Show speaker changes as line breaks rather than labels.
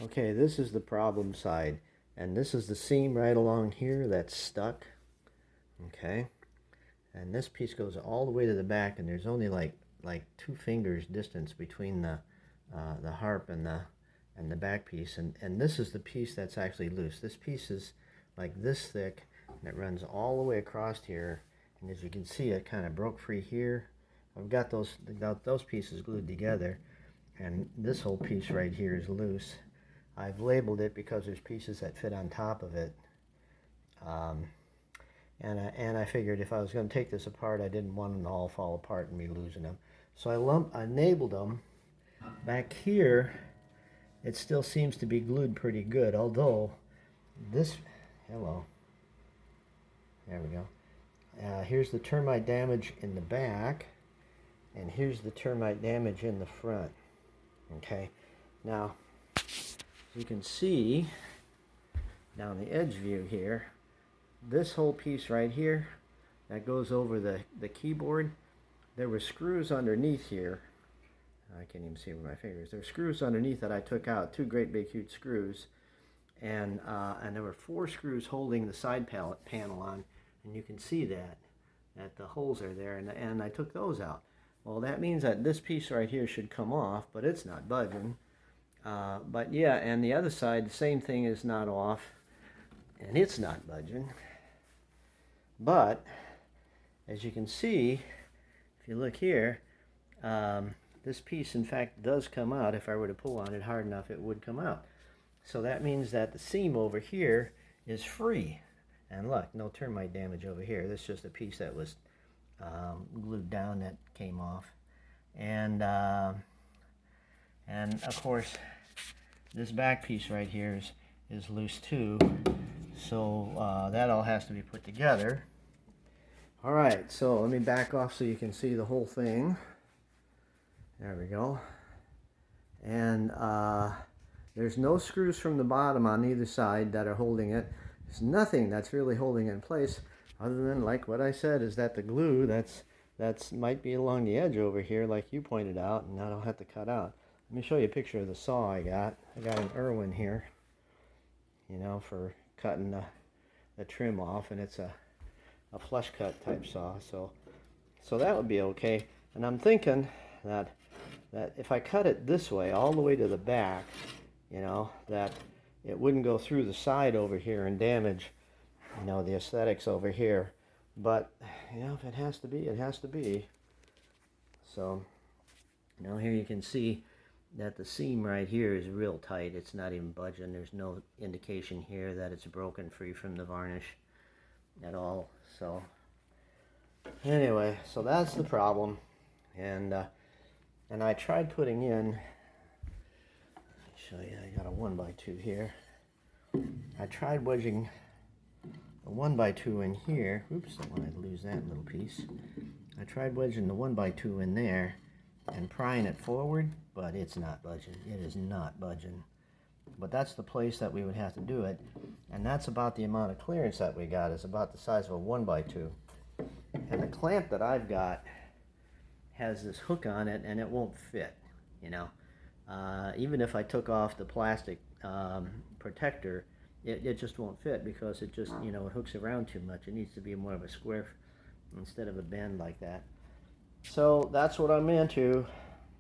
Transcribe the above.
Okay, this is the problem side, and this is the seam right along here that's stuck. Okay, and this piece goes all the way to the back, and there's only like 2 fingers distance between the harp and the back piece, and this is the piece that's actually loose. This piece is like this thick, and it runs all the way across here, and as you can see, it kind of broke free here. I've got those pieces glued together, and this whole piece right here is loose. I've labeled it because there's pieces that fit on top of it, and I figured if I was going to take this apart, I didn't want them to all fall apart and me losing them. So I labeled them. Back here, it still seems to be glued pretty good, although this, hello, there we go. Here's the termite damage in the back, and here's the termite damage in the front. Okay, now you can see down the edge view here, this whole piece right here that goes over the keyboard, there were screws underneath here. I can't even see with my fingers. There were screws underneath that I took out, 2 great big huge screws, and there were 4 screws holding the side panel on, and you can see that the holes are there, and I took those out. Well, that means that this piece right here should come off, but it's not budging. But yeah, and the other side, the same thing is not off, and it's not budging. But as you can see, if you look here, this piece in fact does come out. If I were to pull on it hard enough, it would come out. So that means that the seam over here is free. And look, no termite damage over here. This is just a piece that was glued down that came off. And of course, this back piece right here is loose too. So that all has to be put together. All right, so let me back off so you can see the whole thing. There we go. And there's no screws from the bottom on either side that are holding it. There's nothing that's really holding it in place, other than, like what I said, is that the glue that's might be along the edge over here, like you pointed out, and I don't have to cut out. Let me show you a picture of the saw I got. I got an Irwin here, you know, for cutting the trim off, and it's a flush cut type saw, so that would be okay. And I'm thinking that if I cut it this way, all the way to the back, you know, that it wouldn't go through the side over here and damage, you know, the aesthetics over here. But, you know, if it has to be, it has to be. So, now here you can see that the seam right here is real tight. It's not even budging. There's no indication here that it's broken free from the varnish at all. So, anyway, so that's the problem. And I tried putting in, let me show you, I got a 1x2 here. I tried wedging a 1x2 in here. Oops, I want to lose that little piece. I tried wedging the 1x2 in there and prying it forward, but it's not budging. It is not budging. But that's the place that we would have to do it, and that's about the amount of clearance that we got. Is about the size of a 1x2. And the clamp that I've got has this hook on it, and it won't fit, you know. Even if I took off the plastic protector, it just won't fit, because it just, you know, it hooks around too much. It needs to be more of a square instead of a bend like that. So that's what I'm into.